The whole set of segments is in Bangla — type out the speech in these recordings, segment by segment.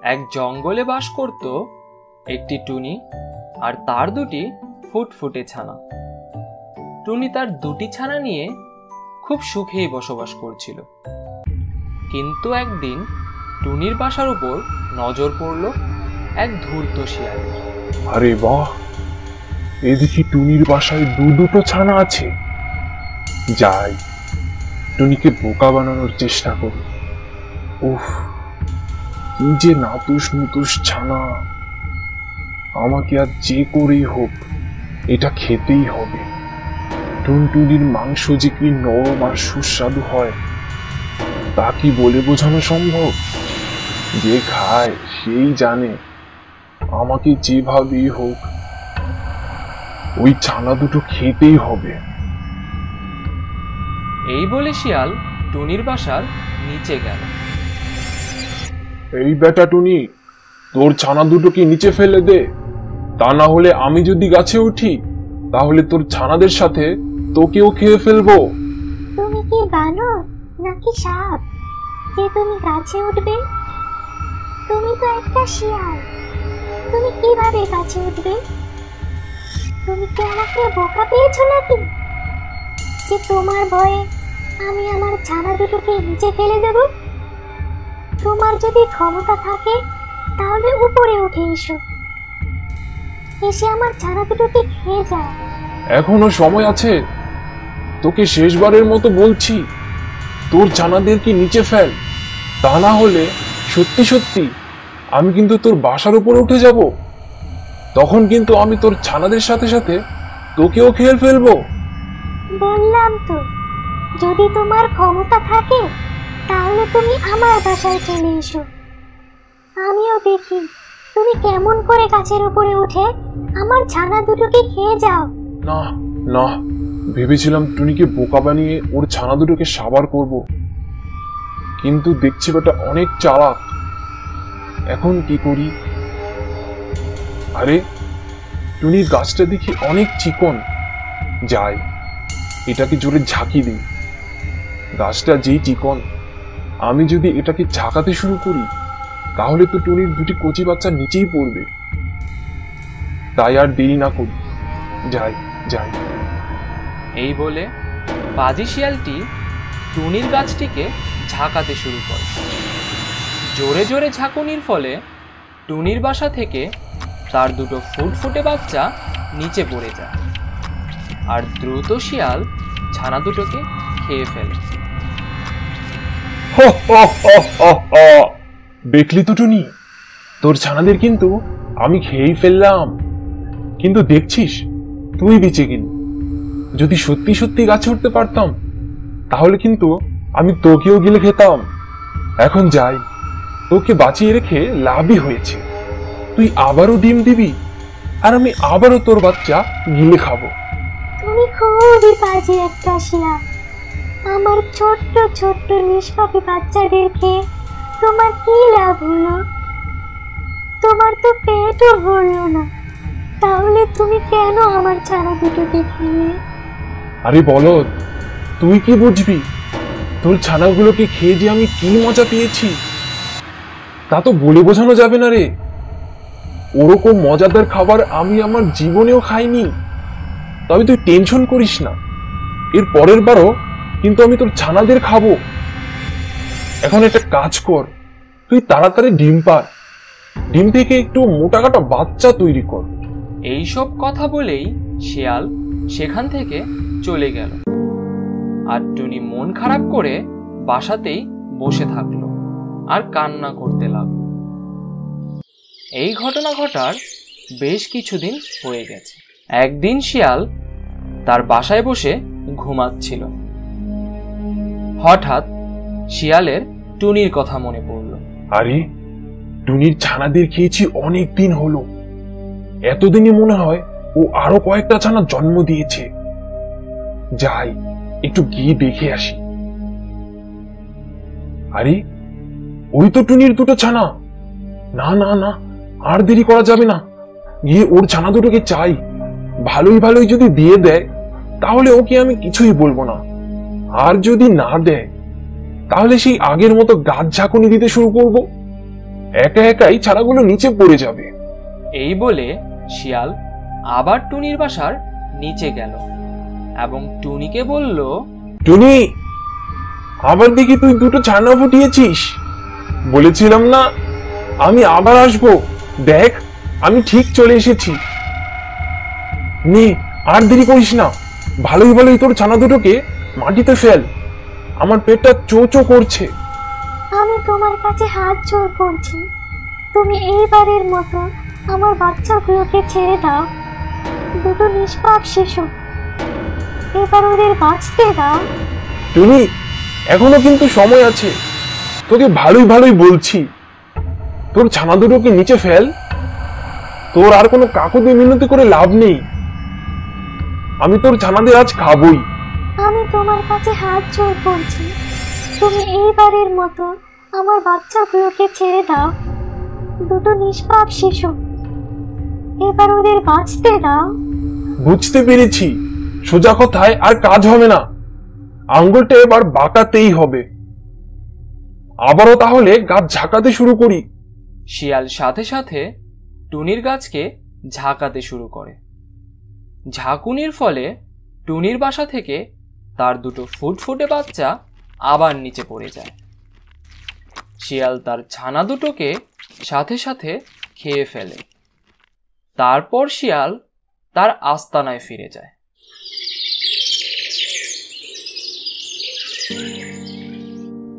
এক জঙ্গলে বাস করত একটি টুনি আর তার দুটি ফুটফুটে ছানা। টুনি তার দুটি ছানা নিয়ে খুব সুখেই বসবাস করছিল। কিন্তু একদিন টুনির বাসার উপর নজর পড়ল এক ধূর্ত শিয়ালের। আরে বাহ, এদিকে টুনির বাসায় দুটো ছানা আছে। যাই, টুনিকে বোকা বানানোর চেষ্টা করি। উফ, কি যে নাতুস নুতুস ছানা! আমাকে আর যে করেই হোক এটা খেতেই হবে। টুনটুনির মাংস যে কি নরম আর সুস্বাদু হয় তা কি বলে বোঝানো সম্ভব? যে খায় সেই জানে। আমাকে যেভাবেই হোক ওই ছানা দুটো খেতেই হবে। এই বলে শিয়াল টুনির বাসার নিচে গেল। এই বেটা টুনি, তোর ছানা দুটোকে নিচে ফেলে দে, তা না হলে আমি যদি গাছে উঠি তাহলে তোর ছানাদের সাথে তোকেও খেয়ে ফেলবো। তুমি কি বানর নাকি সাপ যে তুমি গাছে উঠবে? তুমি তো একটা শিয়াল, তুমি কিভাবে গাছে উঠবে? তুমি কি আমাকে বোকা পেয়েছো নাকি যে তোমার ভয়ে আমি আমার ছানা দুটোকে নিচে ফেলে দেব? তোমার যদি ক্ষমতা থাকে তাহলে উপরে উঠে এসো, এসে আমার ছানা দুটোকে খেয়ে যাও। এখনো সময় আছে, তোকে শেষবারের মতো বলছি, তোর ছানাদেরকে নিচে ফেল, তা না হলে সত্যি সত্যি আমি কিন্তু তোর বাসার উপর উঠে যাব। তখন কিন্তু আমি তোর ছানাদের সাথে সাথে তোকেও খেয়ে ফেলবো। বললাম তো, যদি তোমার ক্ষমতা থাকে তাহলে তুমি আমার বাসায় চলে এসো, আমিও দেখি তুমি কেমন করে গাছের উপরে উঠে আমার ছানা দুটোকে খেয়ে যাও। না না, ভেবেছিলাম টুনিকে বোকা বানিয়ে ওর ছানা দুটোকে সাবার করব, কিন্তু দেখছি বেটা অনেক চালাক। এখন কি করি? আরে, টুনির গাছটা দেখি অনেক চিকন। যাই, এটাকে জোরে ঝাঁকি দিই। গাছটা যেই চিকন, আমি যদি এটাকে ঝাঁকাতে শুরু করি তাহলে তো টুনির দুটি কচি বাচ্চা নিচেই পড়বে। তাই আর দেরি না করি, যাই যাই। এই বলে পাজি শিয়ালটি টুনির গাছটিকে ঝাঁকাতে শুরু করে। জোরে জোরে ঝাঁকুনির ফলে টুনির বাসা থেকে তার দুটো ফুটফুটে বাচ্চা নিচে পড়ে যায় আর দ্রুত শিয়াল ছানা দুটোকে খেয়ে ফেলে। দেখলি তো টুনি, তোর ছানাদের কিন্তু আমি খেয়েই ফেললাম, কিন্তু দেখছিস তুই বেঁচে গেলি। যদি সত্যি সত্যি গাছে উঠতে পারতাম তাহলে কিন্তু আমি তোকেও গিলে খেতাম। এখন যাই, তোকে বাঁচিয়ে রেখে লাভই হয়েছে। তুই আবারও ডিম দিবি আর আমি আবারও তোর বাচ্চা গিলে খাবো। তুমি খুবই বাজে একটা শিয়াল, আমার ছোট্ট ছোট্ট নিষ্পাপী বাচ্চাদেরকে তোমার কি লাভ হলো? তোমার তো পেটও ভরলো না, তাহলে তুমি কেন আমার ছানা দুটোকে খেলে? আরে বলদ, তুই কি বুঝবি? তোর ছানাগুলোকে খেয়ে যে আমি কি মজা পেয়েছি তা তো বলে বোঝানো যাবে না রে। ওরকম মজাদার খাবার আমি আমার জীবনেও খাইনি। তবে তুই টেনশন করিস না, এর পরের বারও কিন্তু আমি তোর ছানাদের খাবো। এখন একটা কাজ কর, তুই তাড়াতাড়ি ডিম পার, ডিম থেকে একটু মোটা কাটা বাচ্চা তৈরি কর। এইসব কথা বলেই শিয়াল সেখান থেকে চলে গেল আর টুনি মন খারাপ করে বাসাতেই বসে থাকলো আর কান্না করতে লাগলো। এই ঘটনা ঘটার বেশ কিছুদিন হয়ে গেছে। একদিন শিয়াল তার বাসায় বসে ঘুমাচ্ছিল। হঠাৎ শিয়ালের টুনির কথা মনে পড়ল। আরে, টুনির ছানাদের খেয়েছি অনেক দিন হলো। এতদিনে মনে হয় ও আরো কয়েকটা ছানা জন্ম দিয়েছে। যাই, একটু গিয়ে দেখে আসি। আরে, ওই তো টুনির দুটো ছানা। না না না, আর দেরি করা যাবে না, গিয়ে ওর ছানা দুটোকে চাই। ভালোই ভালোই যদি দিয়ে দেয় তাহলে ওকে আমি কিছুই বলবো না, আর যদি না দেয় তাহলে সেই আগের মতো গাছ ঝাঁকুনি দিতে শুরু করব। একা একাই ছানাগুলো নিচে পড়ে যাবে। এই বলে শিয়াল আবার টুনির বাসার নিচে গেল এবং টুনিকে বলল, টুনি, আবার দেখি তুই দুটো ছানা ফুটিয়েছিস। বলেছিলাম না আমি আবার আসবো, দেখ আমি ঠিক চলে এসেছি। নে, আর দেরি করিস না, ভালোই ভালোই তোর ছানা দুটোকে মাটিতে ফেল, আমার পেটটা চো চো করছে। আমি তোমার কাছে হাত জোর করছি, তুমি এইবারের মতো আমার বাচ্চাগুলোকে ছেড়ে দাও। দুটো নিষ্পাপ শিশু, এবার ওদের বাঁচতে দাও। টুনি, এখনো কিন্তু সময় আছে, তোকে ভালোই ভালোই বলছি, তোর ছানা দুটোকে নিচে ফেল। তোর আর কোনো কাকুতি মিনতি করে লাভ নেই, আমি তোর ছানাদের আজ খাবই। আমি তোমার কাছে হাত জোর করছি, তুমি এইবারের মতো আমার বাচ্চাগুলোকে ছেড়ে দাও। দুটো নিষ্পাপ শিশু, এবার ওদের বাঁচতে দাও। বুঝতে পেরেছি, সোজা কথায় আর কাজ হবে না, আঙ্গুলটা এবার বাঁকাতেই হবে। আবারও তাহলে গাছ ঝাঁকাতে শুরু করি। শিয়াল সাথে সাথে টুনির গাছকে ঝাঁকাতে শুরু করে। ঝাঁকুনির ফলে টুনির বাসা থেকে তার দুটো ফুটফুটে বাচ্চা আবার নিচে পড়ে যায়। শিয়াল তার ছানা দুটোকে সাথে সাথে খেয়ে ফেলে। তারপর শিয়াল তার আস্তানায় ফিরে যায়।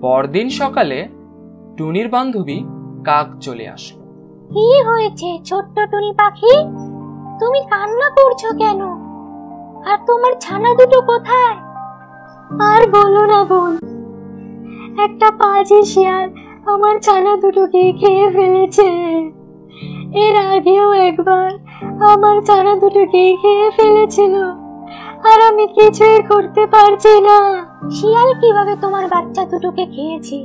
পরদিন সকালে টুনির বান্ধবী কাক চলে আসলো। কি হয়েছে ছোট্ট টুনি পাখি, তুমি কান্না করছো কেন? আর তোমার ছানা দুটো কোথায়? আর বলো না বোন, একটা পাজি শিয়াল আমার ছানা দুটোকে খেয়ে ফেলেছে। এর আগেও একবার আমার ছানা দুটোকে খেয়ে ফেলেছিল, আর আমি কিছুই করতে পারছি না। শিয়াল কিভাবে তোমার বাচ্চা দুটোকে খেয়েছে?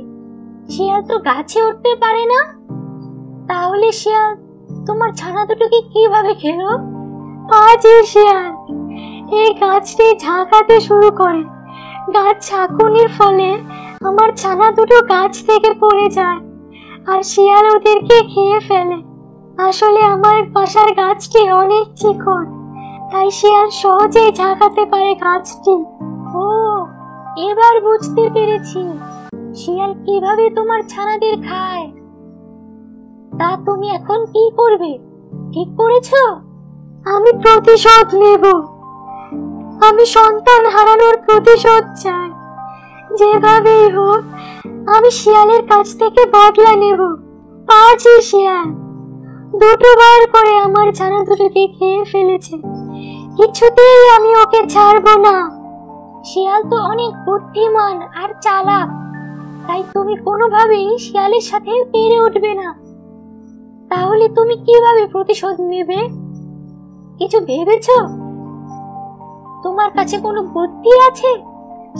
শিয়াল তো গাছে উঠতে পারে না, তাহলে শিয়াল তোমার ছানা দুটোকে কিভাবে খেলো? পাজি শিয়াল এই গাছটি ঝাঁকাতে শুরু করে। গাছ ঝাঁকুনির ফলে আমার ছানা দুটো গাছ থেকে পড়ে যায়, আর শিয়াল ওদেরকে খেয়ে ফেলে। আসলে আমার বাসার গাছটি অনেক চিকন, তাই শিয়াল সহজেই ঝাঁকাতে পারে গাছটি। ও, এবার বুঝতে পেরেছি শিয়াল কিভাবে তোমার ছানাদের খায়। তা তুমি এখন কি করবে, ঠিক করেছো? আমি প্রতিশোধ নেব। আমি সন্তান হারানোর প্রতিশোধ চাই। যেভাবেই হোক আমি শিয়ালের কাছ থেকে বদলা নেব। পাজি শিয়াল দুটোবার করে আমার ছানা দুটোকে খেয়ে ফেলেছে, কিছুতেই আমি ওকে ছাড়বো না। শিয়াল তো অনেক বুদ্ধিমান আর চালাক, তাই তুমি কোনোভাবেই শিয়ালের সাথে পেরে উঠবে না। তাহলে তুমি কিভাবে প্রতিশোধ নেবে, কিছু ভেবেছো? তোমার কাছে কোনো বুদ্ধি আছে?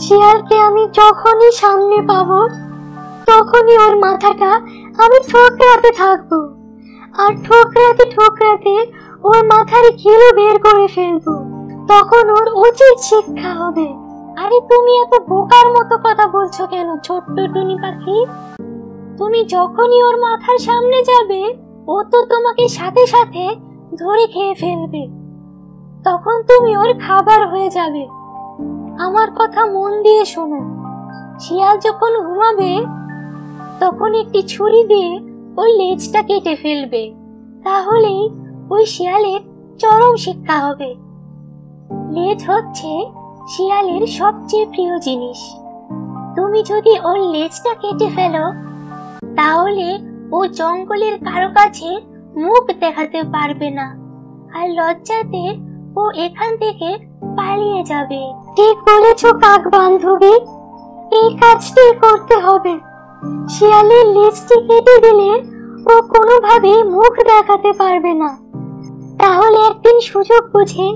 শিয়ালকে আমি যখনই সামনে পাবো তখনই ওর মাথাটা আমি ঠোকরাতে থাকবো, আর ঠোকরাতে ঠোকরাতে ওর মাথার ঘিলু বের করে ফেলবো। তখন ওর উচিত শিক্ষা হবে। আরে তুমি এত বোকার মতো কথা বলছো কেন ছোট্ট টুনি পাখি? তুমি যখনই ওর মাথার সামনে যাবে ও তো তোমাকে সাথে সাথে ধরে খেয়ে ফেলবে, তখন তুমি ওর খাবার হয়ে যাবে। আমার কথা মন দিয়ে শোনো, শিয়াল যখন ঘুমাবে তখন একটি ছুরি দিয়ে ওই লেজটা কেটে ফেলবে, তাহলেই ওই শিয়ালের চরম শিক্ষা হবে। লেজ হচ্ছে শিয়ালের সবচেয়ে প্রিয় জিনিস। তুমি যদি ওর লেজটা কেটে ফেলো তাহলে ও জঙ্গলের কারো কাছে মুখ দেখাতে পারবে না, আর লজ্জাতে ও এখান থেকে পালিয়ে যাবে। ঠিক বলেছো কাক বান্ধবী, এই কাজটি করতে হবে। শিয়ালের লেজটি কেটে দিলে ও কোনোভাবেই মুখ দেখাতে পারবে না। তাহলে একদিন সুযোগ বুঝে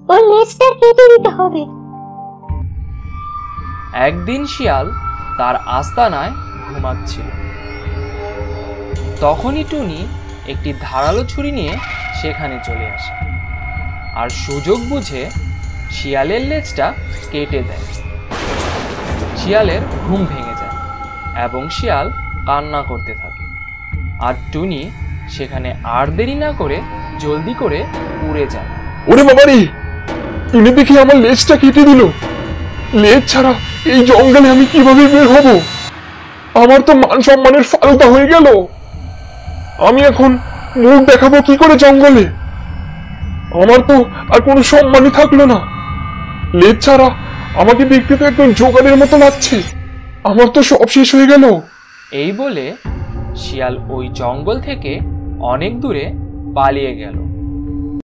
ওর লেজটা কেটে দিতে হবে। একদিন শিয়াল তার আস্তানায় ঘুমাচ্ছিল। তখনই টুনি একটি ধারালো ছুরি নিয়ে সেখানে চলে আসে আর সুযোগ বুঝে শিয়ালের লেজটা কেটে দেয়। শিয়ালের ঘুম ভেঙে যায় এবং শিয়াল কান্না করতে থাকে আর টুনি সেখানে আর দেরি না করে জলদি করে উড়ে যায়। ওরে বাবারে, টুনি দেখি আমার লেজটা কেটে দিল। লেজ ছাড়া এই জঙ্গলে আমি কিভাবে বের হব? আমার তো মান সম্মানের ফালুদা হয়ে গেল। আমি এখন মুখ দেখাবো কি করে জঙ্গলে? আমার তো আর কোনো সম্মানই থাকলো না। লেজ ছাড়া আমাকে দেখতে তো একদম জোগাড়ের মতো লাগছে। আমার তো সব শেষ হয়ে গেল। এই বলে শিয়াল ওই জঙ্গল থেকে অনেক দূরে পালিয়ে গেল।